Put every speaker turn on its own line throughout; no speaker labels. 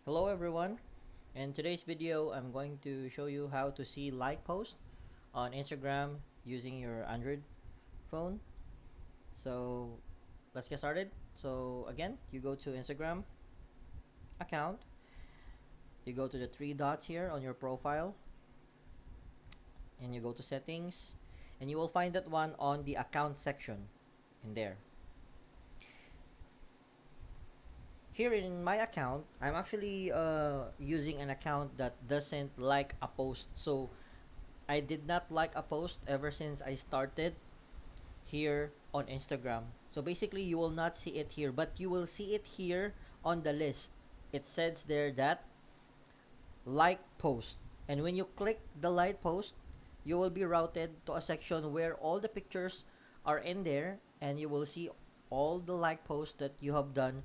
Hello everyone. In today's video, I'm going to show you how to see like post on Instagram using your Android phone. So let's get started. So again, you go to Instagram account, you go to the three dots here on your profile, and you go to settings, and you will find that one on the account section in there. Here in my account, I'm actually using an account that doesn't like a post. So I did not like a post ever since I started here on Instagram. So basically, you will not see it here, but you will see it here on the list. It says there that like post. And when you click the like post, you will be routed to a section where all the pictures are in there and you will see all the like posts that you have done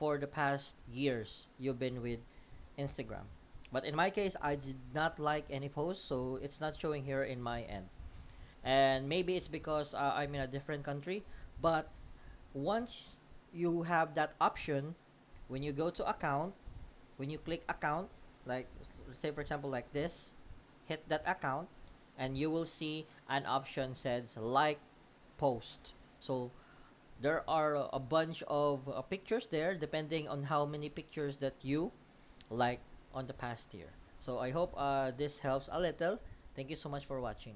for the past years you've been with Instagram. But in my case, I did not like any post, so it's not showing here in my end. And maybe it's because I'm in a different country, but once you have that option, when you go to account, when you click account, like let's say for example like this, hit that account, and you will see an option says like post. So there are a bunch of pictures there depending on how many pictures that you like on the past year. So I hope this helps a little. Thank you so much for watching.